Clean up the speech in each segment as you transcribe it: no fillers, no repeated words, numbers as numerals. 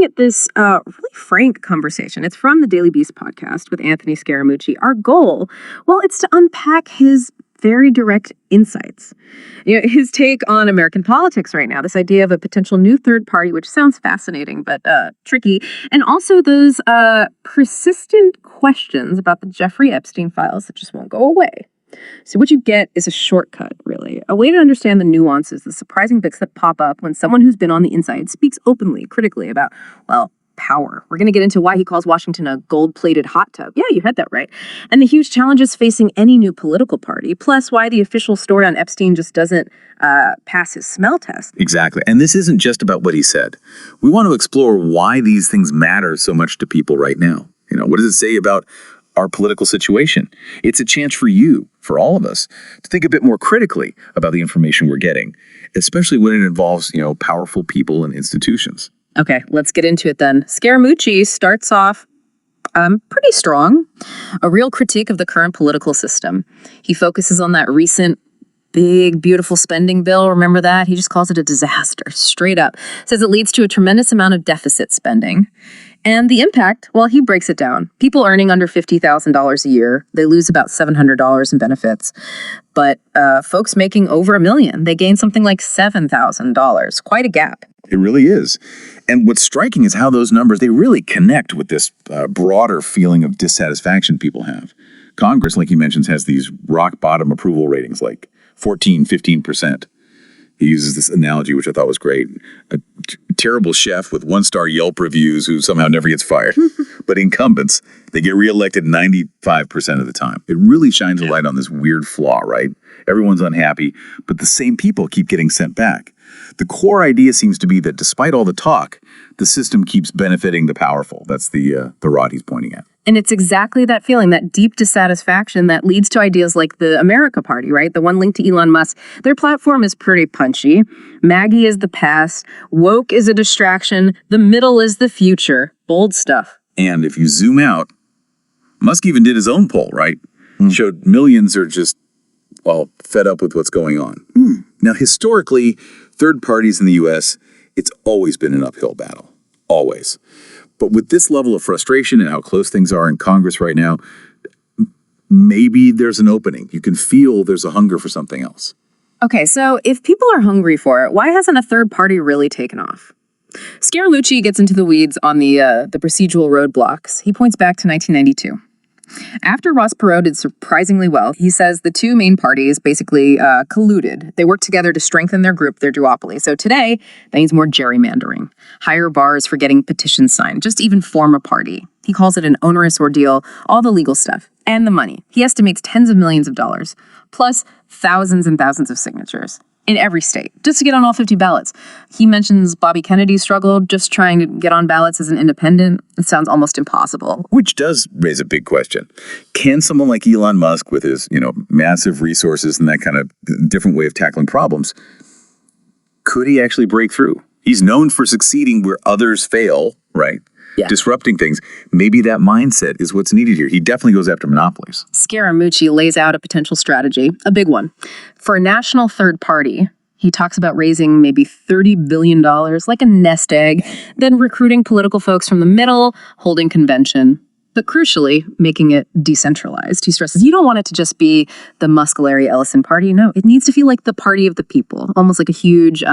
looking at this really frank conversation. It's from the Daily Beast podcast with Anthony Scaramucci. Our goal, well, it's to unpack his very direct insights. His take on American politics right now, this idea of a potential new third party, which sounds fascinating but tricky, and also those persistent questions about the Jeffrey Epstein files that just won't go away. So what you get is a shortcut, really, a way to understand the nuances, the surprising bits that pop up when someone who's been on the inside speaks openly, critically about, well, power. We're going to get into why he calls Washington a gold-plated hot tub. Yeah, you had that right. And the huge challenges facing any new political party, plus why the official story on Epstein just doesn't pass his smell test. Exactly. And this isn't just about what he said. We want to explore why these things matter so much to people right now. What does it say about our political situation? It's a chance for you, for all of us, to think a bit more critically about the information we're getting, especially when it involves, powerful people and institutions. Okay, let's get into it then. Scaramucci starts off pretty strong, a real critique of the current political system. He focuses on that recent big, beautiful spending bill. Remember that? He just calls it a disaster, straight up. Says it leads to a tremendous amount of deficit spending. And the impact, well, he breaks it down. People earning under $50,000 a year, they lose about $700 in benefits. But folks making over $1 million, they gain something like $7,000. Quite a gap. It really is. And what's striking is how those numbers, they really connect with this broader feeling of dissatisfaction people have. Congress, like he mentions, has these rock bottom approval ratings, like 14, 15%. He uses this analogy, which I thought was great. A terrible chef with one-star Yelp reviews who somehow never gets fired. But incumbents, they get reelected 95% of the time. It really shines a light on this weird flaw, right? Everyone's unhappy, but the same people keep getting sent back. The core idea seems to be that despite all the talk, the system keeps benefiting the powerful. That's the rod he's pointing at. And it's exactly that feeling, that deep dissatisfaction that leads to ideas like the America Party, right? The one linked to Elon Musk. Their platform is pretty punchy. Maggie is the past. Woke is a distraction. The middle is the future. Bold stuff. And if you zoom out, Musk even did his own poll, right? Showed millions are just, fed up with what's going on. Now, historically, third parties in the U.S., it's always been an uphill battle. Always. But with this level of frustration and how close things are in Congress right now, maybe there's an opening. You can feel there's a hunger for something else. Okay, so if people are hungry for it, why hasn't a third party really taken off? Scaramucci gets into the weeds on the procedural roadblocks. He points back to 1992. After Ross Perot did surprisingly well, he says the two main parties basically colluded. They worked together to strengthen their group, their duopoly. So today, that means more gerrymandering, higher bars for getting petitions signed, just even form a party. He calls it an onerous ordeal, all the legal stuff, and the money. He estimates tens of millions of dollars, plus thousands and thousands of signatures in every state, just to get on all 50 ballots. He mentions Bobby Kennedy struggled just trying to get on ballots as an independent. It sounds almost impossible. Which does raise a big question. Can someone like Elon Musk with his, massive resources and that kind of different way of tackling problems, could he actually break through? He's known for succeeding where others fail, right? Yeah. Disrupting things. Maybe that mindset is what's needed here. He definitely goes after monopolies. Scaramucci lays out a potential strategy, a big one. For a national third party, he talks about raising maybe $30 billion, like a nest egg, then recruiting political folks from the middle, holding convention, but crucially, making it decentralized. He stresses you don't want it to just be the Musk-Larry Ellison party. No, it needs to feel like the party of the people, almost like a huge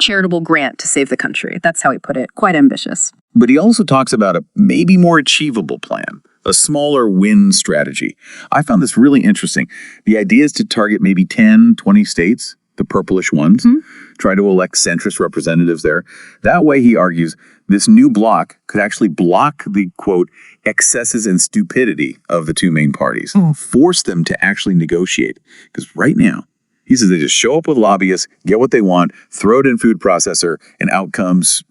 charitable grant to save the country. That's how he put it. Quite ambitious. But he also talks about a maybe more achievable plan, a smaller win strategy. I found this really interesting. The idea is to target maybe 10, 20 states, the purplish ones, try to elect centrist representatives there. That way, he argues, this new bloc could actually block the, quote, excesses and stupidity of the two main parties, force them to actually negotiate. Because right now, he says they just show up with lobbyists, get what they want, throw it in food processor, and out comes,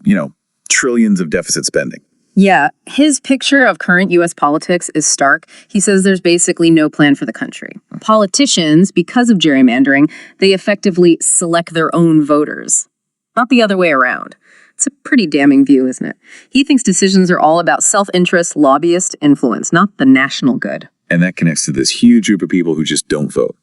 trillions of deficit spending. Yeah, his picture of current U.S. politics is stark. He says there's basically no plan for the country. Politicians, because of gerrymandering, they effectively select their own voters, not the other way around. It's a pretty damning view, isn't it? He thinks decisions are all about self-interest, lobbyist influence, not the national good. And that connects to this huge group of people who just don't vote,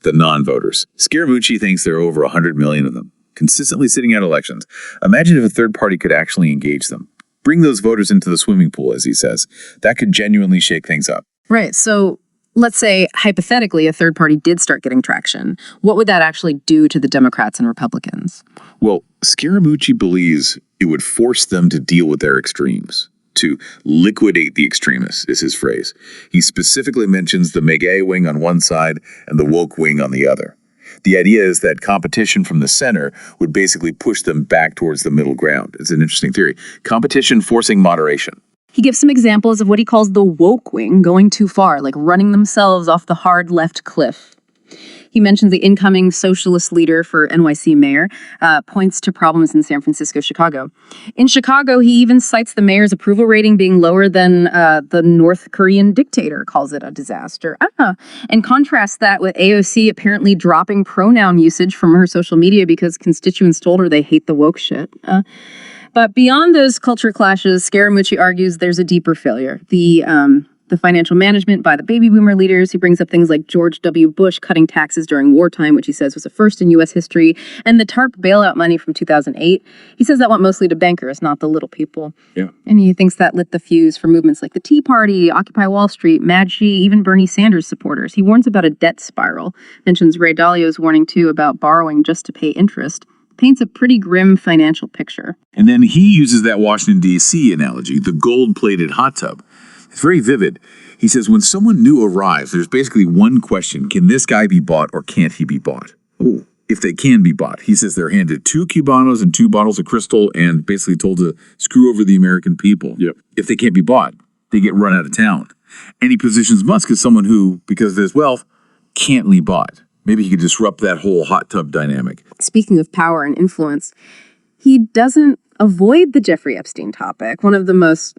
the non-voters. Scaramucci thinks there are over 100 million of them, consistently sitting out elections. Imagine if a third party could actually engage them. Bring those voters into the swimming pool, as he says. That could genuinely shake things up. Right. So let's say, hypothetically, a third party did start getting traction. What would that actually do to the Democrats and Republicans? Well, Scaramucci believes it would force them to deal with their extremes. To liquidate the extremists is his phrase. He specifically mentions the MAGA wing on one side and the woke wing on the other. The idea is that competition from the center would basically push them back towards the middle ground. It's an interesting theory. Competition forcing moderation. He gives some examples of what he calls the woke wing going too far, like running themselves off the hard left cliff. He mentions the incoming socialist leader for NYC mayor, points to problems in San Francisco, Chicago. In Chicago, he even cites the mayor's approval rating being lower than the North Korean dictator, calls it a disaster. And contrasts that with AOC apparently dropping pronoun usage from her social media because constituents told her they hate the woke shit. But beyond those culture clashes, Scaramucci argues there's a deeper failure. The financial management by the baby boomer leaders. He brings up things like George W. Bush cutting taxes during wartime, which he says was a first in U.S. history, and the TARP bailout money from 2008. He says that went mostly to bankers, not the little people. Yeah. And he thinks that lit the fuse for movements like the Tea Party, Occupy Wall Street, Mad She, even Bernie Sanders supporters. He warns about a debt spiral, mentions Ray Dalio's warning, too, about borrowing just to pay interest. Paints a pretty grim financial picture. And then he uses that Washington, D.C. analogy, the gold-plated hot tub. It's very vivid. He says when someone new arrives, there's basically one question. Can this guy be bought or can't he be bought? Oh, if they can be bought. He says they're handed 2 Cubanos and 2 bottles of Crystal and basically told to screw over the American people. Yep. If they can't be bought, they get run out of town. And he positions Musk as someone who, because of his wealth, can't be bought. Maybe he could disrupt that whole hot tub dynamic. Speaking of power and influence, he doesn't avoid the Jeffrey Epstein topic, one of the most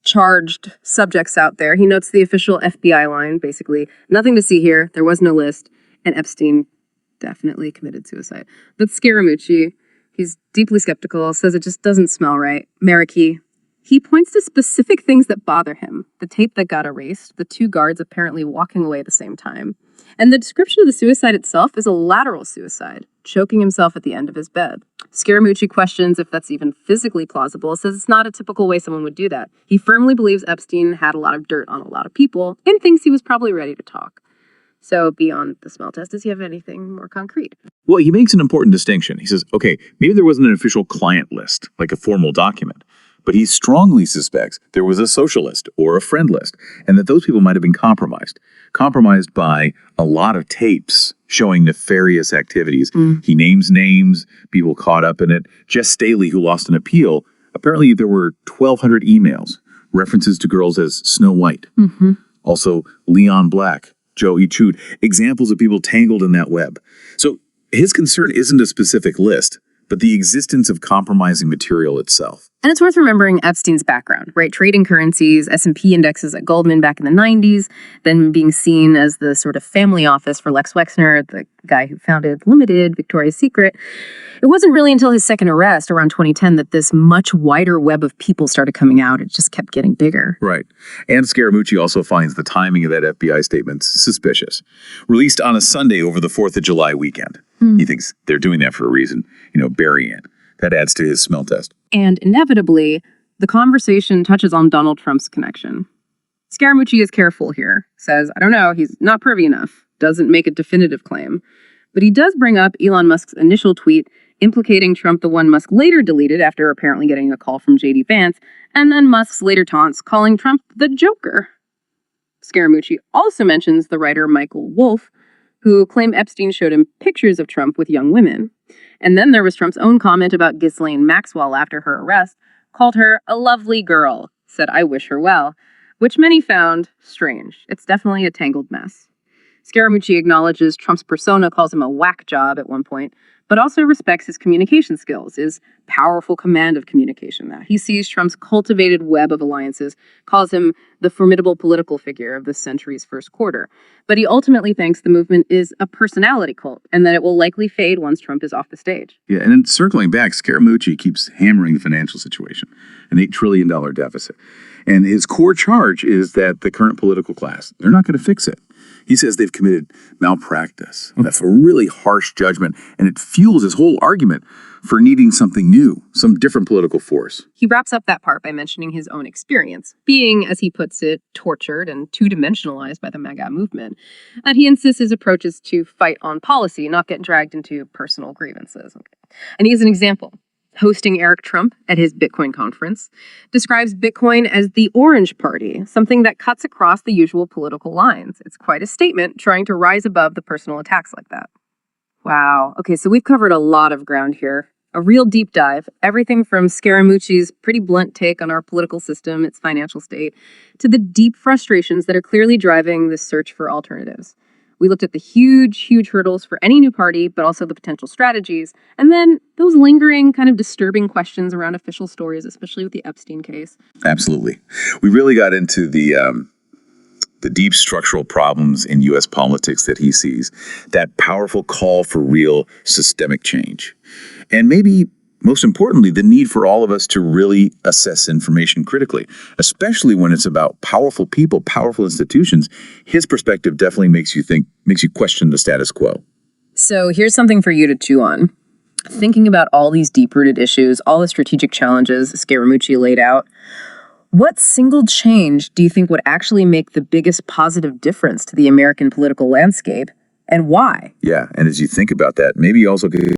charged subjects out there. He notes the official FBI line, basically, nothing to see here, there was no list, and Epstein definitely committed suicide. But Scaramucci, he's deeply skeptical, says it just doesn't smell right. Marikey, he points to specific things that bother him. The tape that got erased, the 2 guards apparently walking away at the same time. And the description of the suicide itself is a lateral suicide, choking himself at the end of his bed. Scaramucci questions if that's even physically plausible, says it's not a typical way someone would do that. He firmly believes Epstein had a lot of dirt on a lot of people and thinks he was probably ready to talk. So beyond the smell test, does he have anything more concrete? Well, he makes an important distinction. He says, okay, maybe there wasn't an official client list, like a formal document, but he strongly suspects there was a social list or a friend list, and that those people might have been compromised by a lot of tapes showing nefarious activities. He names names, people caught up in it. Jess Staley, who lost an appeal, apparently there were 1,200 emails, references to girls as Snow White. Also, Leon Black, Joe E. Chute, examples of people tangled in that web. So his concern isn't a specific list, but the existence of compromising material itself. And it's worth remembering Epstein's background, right? Trading currencies, S&P indexes at Goldman back in the 90s, then being seen as the sort of family office for Lex Wexner, the guy who founded Limited, Victoria's Secret. It wasn't really until his second arrest around 2010 that this much wider web of people started coming out. It just kept getting bigger. Right. And Scaramucci also finds the timing of that FBI statement suspicious. Released on a Sunday over the 4th of July weekend. He thinks they're doing that for a reason, burying it. That adds to his smell test. And inevitably, the conversation touches on Donald Trump's connection. Scaramucci is careful here, says, I don't know, he's not privy enough, doesn't make a definitive claim. But he does bring up Elon Musk's initial tweet implicating Trump, the one Musk later deleted after apparently getting a call from J.D. Vance, and then Musk's later taunts calling Trump the Joker. Scaramucci also mentions the writer Michael Wolff, who claimed Epstein showed him pictures of Trump with young women. And then there was Trump's own comment about Ghislaine Maxwell after her arrest, called her a lovely girl, said I wish her well, which many found strange. It's definitely a tangled mess. Scaramucci acknowledges Trump's persona, calls him a whack job at one point, but also respects his communication skills, his powerful command of communication. That he sees Trump's cultivated web of alliances, calls him the formidable political figure of the century's first quarter. But he ultimately thinks the movement is a personality cult and that it will likely fade once Trump is off the stage. Yeah, and then circling back, Scaramucci keeps hammering the financial situation, an $8 trillion deficit. And his core charge is that the current political class, they're not going to fix it. He says they've committed malpractice. That's a really harsh judgment, and it fuels his whole argument for needing something new, some different political force. He wraps up that part by mentioning his own experience, being, as he puts it, tortured and two-dimensionalized by the MAGA movement. And he insists his approach is to fight on policy, not get dragged into personal grievances. And he gives an example. Hosting Eric Trump at his Bitcoin conference, describes Bitcoin as the Orange Party, something that cuts across the usual political lines. It's quite a statement trying to rise above the personal attacks like that. Wow. Okay, so we've covered a lot of ground here. A real deep dive, everything from Scaramucci's pretty blunt take on our political system, its financial state, to the deep frustrations that are clearly driving this search for alternatives. We looked at the huge hurdles for any new party, but also the potential strategies, and then those lingering, kind of disturbing questions around official stories, especially with the Epstein case. Absolutely. We really got into the deep structural problems in U.S. politics that he sees, that powerful call for real systemic change. And maybe, most importantly, the need for all of us to really assess information critically, especially when it's about powerful people, powerful institutions. His perspective definitely makes you question the status quo. So here's something for you to chew on. Thinking about all these deep-rooted issues, all the strategic challenges Scaramucci laid out, what single change do you think would actually make the biggest positive difference to the American political landscape, and why? Yeah, and as you think about that, maybe you also could